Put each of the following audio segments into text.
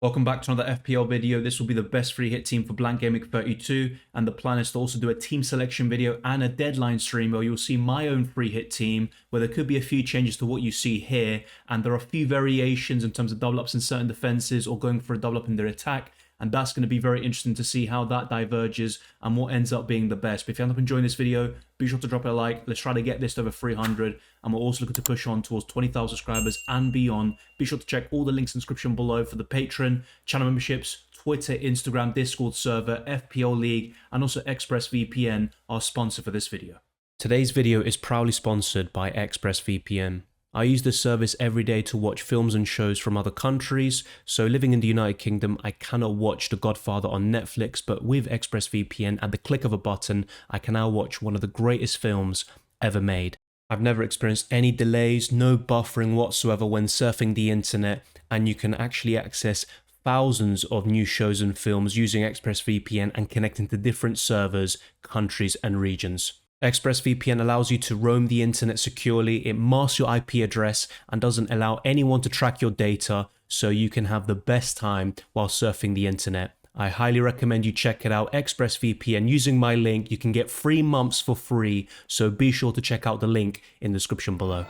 Welcome back to another FPL video. This will be the best free hit team for Blank Gameweek 32, and the plan is to also do a team selection video and a deadline stream where you'll see my own free hit team, where there could be a few changes to what you see here, and there are a few variations in terms of double ups in certain defenses or going for a double up in their attack. And that's going to be very interesting to see how that diverges and what ends up being the best. But if you end up enjoying this video, be sure to drop it a like. Let's try to get this to over 300. And we're also looking to push on towards 20,000 subscribers and beyond. Be sure to check all the links in the description below for the Patreon, channel memberships, Twitter, Instagram, Discord server, FPL League, and also ExpressVPN, our sponsor for this video. Today's video is proudly sponsored by ExpressVPN. I use this service every day to watch films and shows from other countries, so living in the United Kingdom, I cannot watch The Godfather on Netflix, but with ExpressVPN, at the click of a button, I can now watch one of the greatest films ever made. I've never experienced any delays, no buffering whatsoever when surfing the internet, and you can actually access thousands of new shows and films using ExpressVPN and connecting to different servers, countries, and regions. ExpressVPN allows you to roam the internet securely, it masks your IP address and doesn't allow anyone to track your data, so you can have the best time while surfing the internet. I highly recommend you check it out, ExpressVPN. Using my link, you can get 3 months for free, so be sure to check out the link in the description below.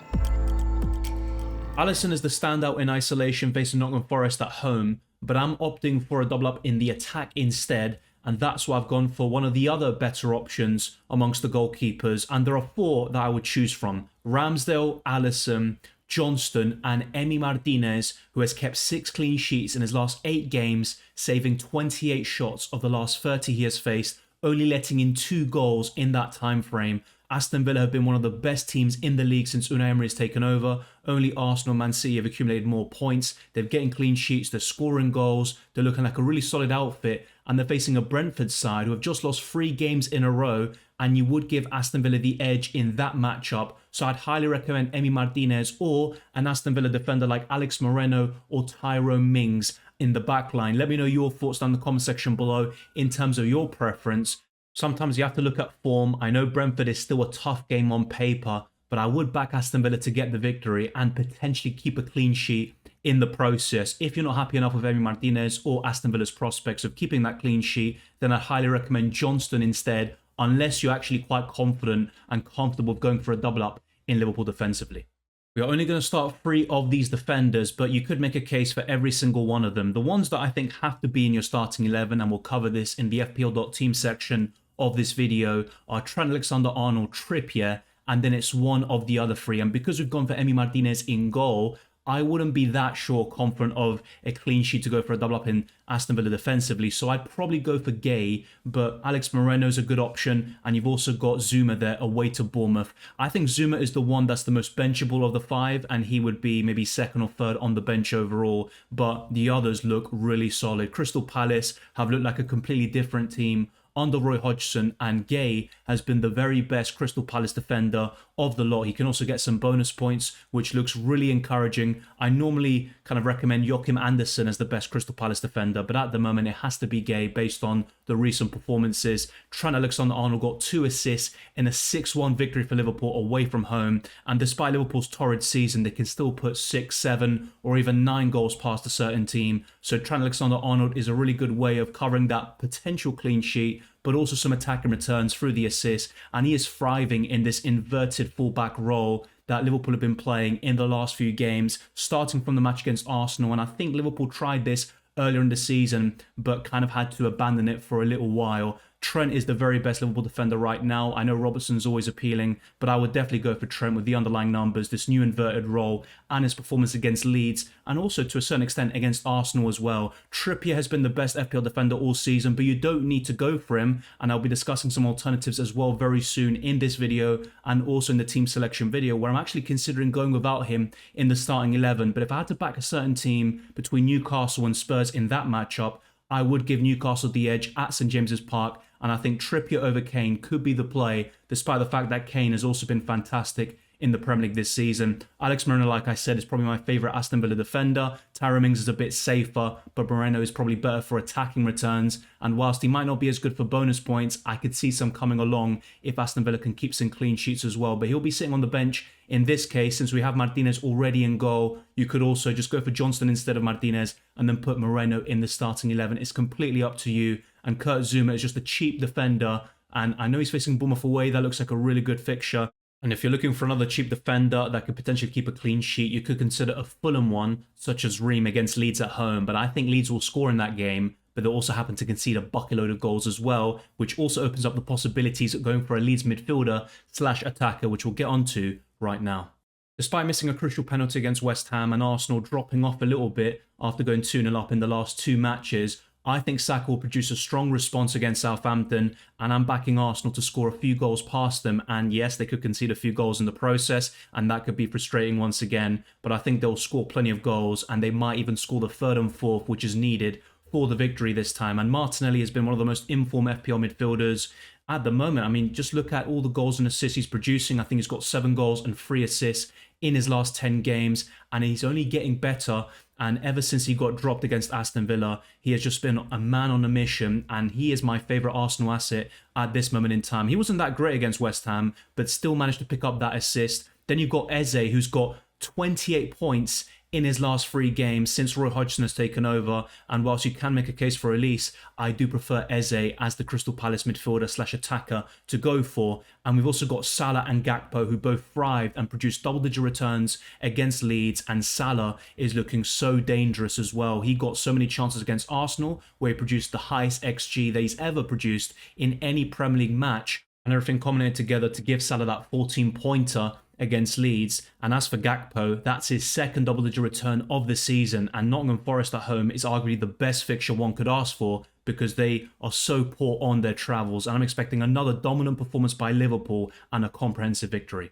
Alisson is the standout in isolation facing Nottingham Forest at home, but I'm opting for a double up in the attack instead. And that's why I've gone for one of the other better options amongst the goalkeepers. And there are 4 that I would choose from: Ramsdale, Alisson, Johnston, and Emi Martinez, who has kept 6 clean sheets in his last 8 games, saving 28 shots of the last 30 he has faced, only letting in 2 goals in that time frame. Aston Villa have been one of the best teams in the league since Unai Emery has taken over. Only Arsenal and Man City have accumulated more points. They're getting clean sheets, they're scoring goals, they're looking like a really solid outfit, and they're facing a Brentford side who have just lost 3 games in a row, and you would give Aston Villa the edge in that matchup. So I'd highly recommend Emi Martinez or an Aston Villa defender like Alex Moreno or Tyrone Mings in the back line. Let me know your thoughts down in the comment section below in terms of your preference. Sometimes you have to look at form. I know Brentford is still a tough game on paper, but I would back Aston Villa to get the victory and potentially keep a clean sheet in the process. If you're not happy enough with Emi Martinez or Aston Villa's prospects of keeping that clean sheet, then I highly recommend Johnston instead, unless you're actually quite confident and comfortable with going for a double up in Liverpool defensively. We are only going to start 3 of these defenders, but you could make a case for every single one of them. The ones that I think have to be in your starting 11, and we'll cover this in the FPL.team section of this video, are Trent Alexander-Arnold, Trippier, and then it's one of the other 3. And because we've gone for Emi Martinez in goal, I wouldn't be that sure confident of a clean sheet to go for a double up in Aston Villa defensively. So I'd probably go for Gay, but Alex Moreno's a good option. And you've also got Zuma there away to Bournemouth. I think Zuma is the one that's the most benchable of the 5, and he would be maybe 2nd or 3rd on the bench overall. But the others look really solid. Crystal Palace have looked like a completely different team under Roy Hodgson, and Gay has been the very best Crystal Palace defender of the lot. He can also get some bonus points, which looks really encouraging. I normally kind of recommend Joachim Andersen as the best Crystal Palace defender, but at the moment it has to be Gay based on the recent performances. Trent Alexander-Arnold got 2 assists in a 6-1 victory for Liverpool away from home, and despite Liverpool's torrid season, they can still put 6, 7 or even 9 goals past a certain team. So Trent Alexander-Arnold is a really good way of covering that potential clean sheet, but also some attacking returns through the assist, and he is thriving in this inverted fullback role that Liverpool have been playing in the last few games, starting from the match against Arsenal. And I think Liverpool tried this earlier in the season, but kind of had to abandon it for a little while. Trent is the very best Liverpool defender right now. I know Robertson's always appealing, but I would definitely go for Trent with the underlying numbers, this new inverted role, and his performance against Leeds, and also to a certain extent against Arsenal as well. Trippier has been the best FPL defender all season, but you don't need to go for him, and I'll be discussing some alternatives as well very soon in this video, and also in the team selection video, where I'm actually considering going without him in the starting 11. But if I had to back a certain team between Newcastle and Spurs in that matchup, I would give Newcastle the edge at St James's Park, and I think Trippier over Kane could be the play, despite the fact that Kane has also been fantastic in the Premier League this season. Alex Moreno, like I said, is probably my favourite Aston Villa defender. Tyrone Mings is a bit safer, but Moreno is probably better for attacking returns. And whilst he might not be as good for bonus points, I could see some coming along if Aston Villa can keep some clean sheets as well. But he'll be sitting on the bench in this case, since we have Martinez already in goal. You could also just go for Johnston instead of Martinez and then put Moreno in the starting 11. It's completely up to you. And Kurt Zouma is just a cheap defender. And I know he's facing Bournemouth away. That looks like a really good fixture. And if you're looking for another cheap defender that could potentially keep a clean sheet, you could consider a Fulham one, such as Ream against Leeds at home. But I think Leeds will score in that game, but they'll also happen to concede a bucket-load of goals as well, which also opens up the possibilities of going for a Leeds midfielder / attacker, which we'll get onto right now. Despite missing a crucial penalty against West Ham and Arsenal dropping off a little bit after going 2-0 up in the last 2 matches, I think Saka will produce a strong response against Southampton, and I'm backing Arsenal to score a few goals past them. And yes, they could concede a few goals in the process, and that could be frustrating once again. But I think they'll score plenty of goals, and they might even score the third and fourth, which is needed for the victory this time. And Martinelli has been one of the most informed FPL midfielders at the moment. I mean, just look at all the goals and assists he's producing. I think he's got 7 goals and 3 assists in his last 10 games, and he's only getting better. And ever since he got dropped against Aston Villa, he has just been a man on a mission, and he is my favourite Arsenal asset at this moment in time. He wasn't that great against West Ham, but still managed to pick up that assist. Then you've got Eze, who's got 28 points in his last 3 games since Roy Hodgson has taken over. And whilst you can make a case for Elise, I do prefer Eze as the Crystal Palace midfielder / attacker to go for. And we've also got Salah and Gakpo, who both thrived and produced double-digit returns against Leeds. And Salah is looking so dangerous as well. He got so many chances against Arsenal, where he produced the highest XG that he's ever produced in any Premier League match. And everything culminated together to give Salah that 14-pointer against Leeds. And as for Gakpo, that's his second double-digit return of the season, and Nottingham Forest at home is arguably the best fixture one could ask for, because they are so poor on their travels, and I'm expecting another dominant performance by Liverpool and a comprehensive victory.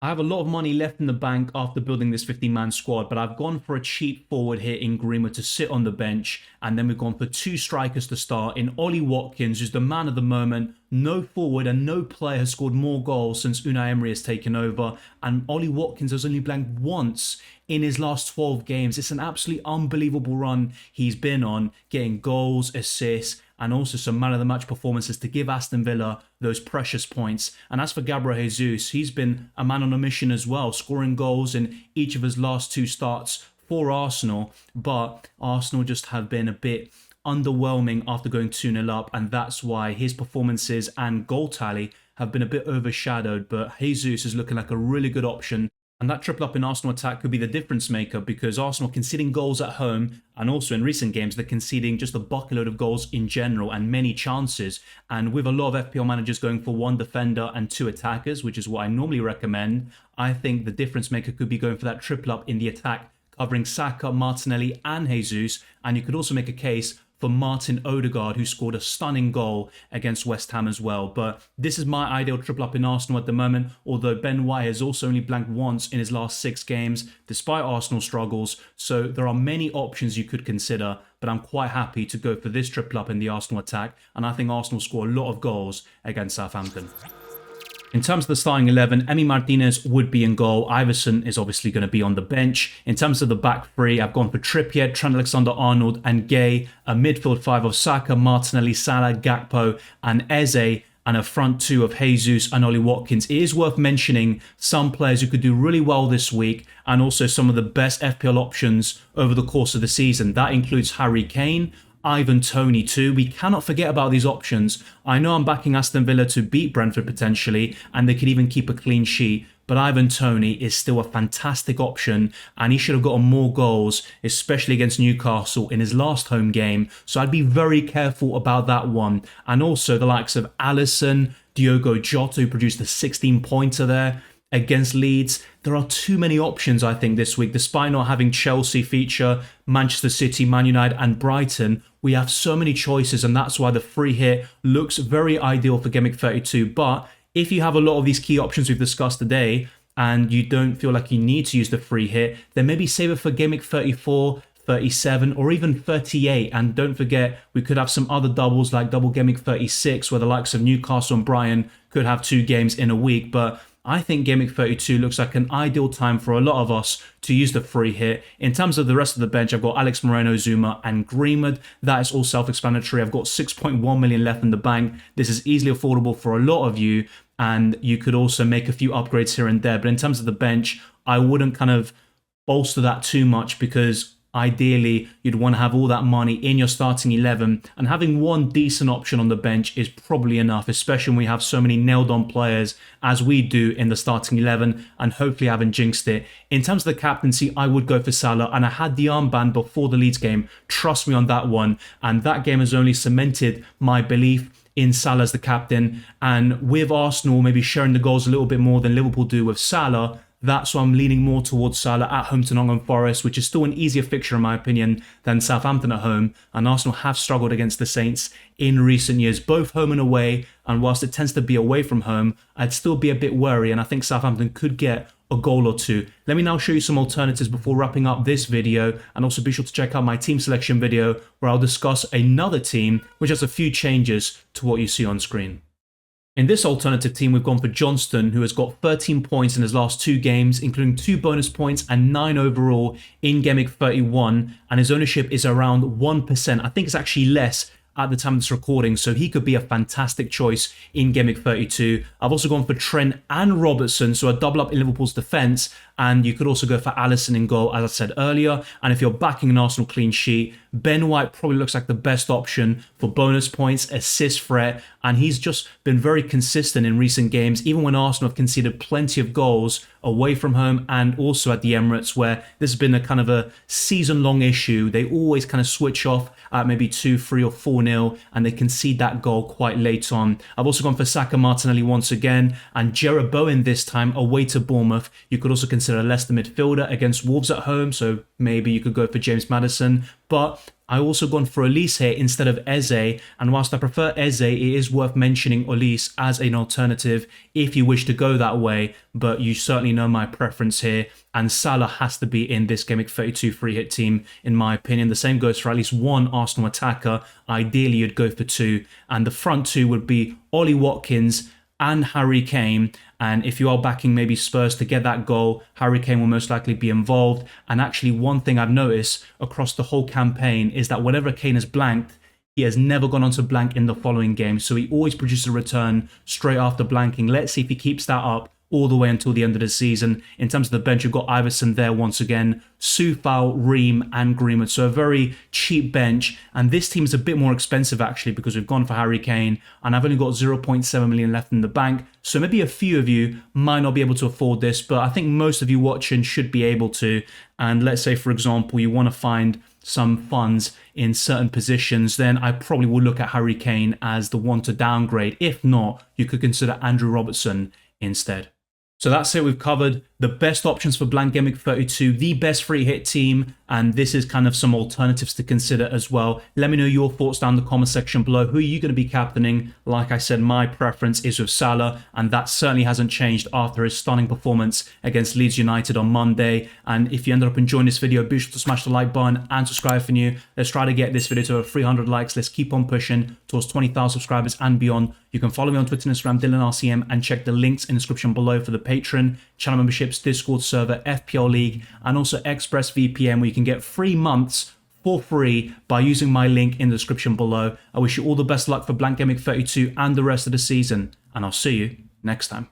I have a lot of money left in the bank after building this 15-man squad, but I've gone for a cheap forward here in Greenwood to sit on the bench, and then we've gone for 2 strikers to start in Ollie Watkins, who's the man of the moment. No forward and no player has scored more goals since Unai Emery has taken over, and Ollie Watkins has only blanked once in his last 12 games. It's an absolutely unbelievable run he's been on, getting goals, assists, and also some man-of-the-match performances to give Aston Villa those precious points. And as for Gabriel Jesus, he's been a man on a mission as well, scoring goals in each of his last 2 starts for Arsenal. But Arsenal just have been a bit underwhelming after going 2-0 up, and that's why his performances and goal tally have been a bit overshadowed. But Jesus is looking like a really good option. And that triple up in Arsenal attack could be the difference maker, because Arsenal conceding goals at home, and also in recent games they're conceding just a bucketload of goals in general and many chances. And with a lot of FPL managers going for 1 defender and 2 attackers, which is what I normally recommend, I think the difference maker could be going for that triple up in the attack, covering Saka, Martinelli and Jesus. And you could also make a case for Martin Odegaard, who scored a stunning goal against West Ham as well. But this is my ideal triple up in Arsenal at the moment, although Ben White has also only blanked once in his last 6 games, despite Arsenal struggles. So there are many options you could consider, but I'm quite happy to go for this triple up in the Arsenal attack, and I think Arsenal score a lot of goals against Southampton. In terms of the starting 11, Emi Martinez would be in goal. Iverson is obviously going to be on the bench. In terms of the back 3, I've gone for Trippier, Trent Alexander-Arnold and Gay. A midfield 5 of Saka, Martinelli, Salah, Gakpo and Eze. And a front 2 of Jesus and Ollie Watkins. It is worth mentioning some players who could do really well this week, and also some of the best FPL options over the course of the season. That includes Harry Kane, Ivan Toney too. We cannot forget about these options. I know I'm backing Aston Villa to beat Brentford potentially, and they could even keep a clean sheet, but Ivan Toney is still a fantastic option, and he should have gotten more goals, especially against Newcastle in his last home game. So I'd be very careful about that one. And also the likes of Alisson, Diogo Jota, who produced a 16-pointer there against Leeds. There are too many options, I think, this week. Despite not having Chelsea feature, Manchester City, Man United and Brighton, we have so many choices, and that's why the free hit looks very ideal for Gameweek 32. But if you have a lot of these key options we've discussed today and you don't feel like you need to use the free hit, then maybe save it for Gameweek 34, 37 or even 38. And don't forget, we could have some other doubles like double Gameweek 36, where the likes of Newcastle and Brighton could have 2 games in a week. But I think Game Week 32 looks like an ideal time for a lot of us to use the free hit. In terms of the rest of the bench, I've got Alex Moreno, Zuma, and Greenwood. That is all self-explanatory. I've got 6.1 million left in the bank. This is easily affordable for a lot of you, and you could also make a few upgrades here and there. But in terms of the bench, I wouldn't kind of bolster that too much, because ideally you'd want to have all that money in your starting 11, and having one decent option on the bench is probably enough, especially when we have so many nailed on players as we do in the starting 11, and hopefully I haven't jinxed it. In terms of the captaincy, I would go for Salah, and I had the armband before the Leeds game. Trust me on that one, and that game has only cemented my belief in Salah as the captain. And with Arsenal maybe sharing the goals a little bit more than Liverpool do with Salah, that's why I'm leaning more towards Salah at home to Nottingham Forest, which is still an easier fixture in my opinion than Southampton at home. And Arsenal have struggled against the Saints in recent years, both home and away. And whilst it tends to be away from home, I'd still be a bit wary, and I think Southampton could get a goal or two. Let me now show you some alternatives before wrapping up this video, and also be sure to check out my team selection video where I'll discuss another team which has a few changes to what you see on screen. In this alternative team, we've gone for Johnston, who has got 13 points in his last 2 games, including 2 bonus points and 9 overall in Game Week 31, and his ownership is around 1%. I think it's actually less at the time of this recording, so he could be a fantastic choice in Game Week 32. I've also gone for Trent and Robertson, so a double up in Liverpool's defence, and you could also go for Alisson in goal, as I said earlier. And if you're backing an Arsenal clean sheet, Ben White probably looks like the best option for bonus points, assist threat, and he's just been very consistent in recent games, even when Arsenal have conceded plenty of goals away from home and also at the Emirates, where this has been a kind of a season-long issue. They always kind of switch off at maybe 2-3 or 4-0, and they concede that goal quite late on. I've also gone for Saka, Martinelli once again, and Jarrod Bowen this time away to Bournemouth. You could also consider a Leicester midfielder against Wolves at home, so maybe you could go for James Maddison. But I also gone for Olise here instead of Eze, and whilst I prefer Eze, it is worth mentioning Olise as an alternative if you wish to go that way, but you certainly know my preference here, and Salah has to be in this Game Week 32 free hit team in my opinion. The same goes for at least one Arsenal attacker. Ideally you'd go for 2, and the front 2 would be Ollie Watkins and Harry Kane. And if you are backing maybe Spurs to get that goal, Harry Kane will most likely be involved. And actually one thing I've noticed across the whole campaign is that whenever Kane has blanked, he has never gone on to blank in the following game. So he always produces a return straight after blanking. Let's see if he keeps that up all the way until the end of the season. In terms of the bench, you've got Iverson there once again, Soufal, Ream and Greenwood. So a very cheap bench. And this team is a bit more expensive actually, because we've gone for Harry Kane and I've only got 0.7 million left in the bank. So maybe a few of you might not be able to afford this, but I think most of you watching should be able to. And let's say, for example, you want to find some funds in certain positions, then I probably will look at Harry Kane as the one to downgrade. If not, you could consider Andrew Robertson instead. So that's it. We've covered the best options for Blank Gameweek 32, the best free hit team, and this is kind of some alternatives to consider as well. Let me know your thoughts down in the comment section below. Who are you going to be captaining? Like I said, my preference is with Salah, and that certainly hasn't changed after his stunning performance against Leeds United on Monday. And if you ended up enjoying this video, be sure to smash the like button and subscribe if you're new. Let's try to get this video to over 300 likes. Let's keep on pushing towards 20,000 subscribers and beyond. You can follow me on Twitter and Instagram, DylanRCM, and check the links in the description below for the Patreon, channel memberships, Discord server, FPL League, and also ExpressVPN, where you can get 3 months for free by using my link in the description below. I wish you all the best luck for Blank Gameweek 32 and the rest of the season, and I'll see you next time.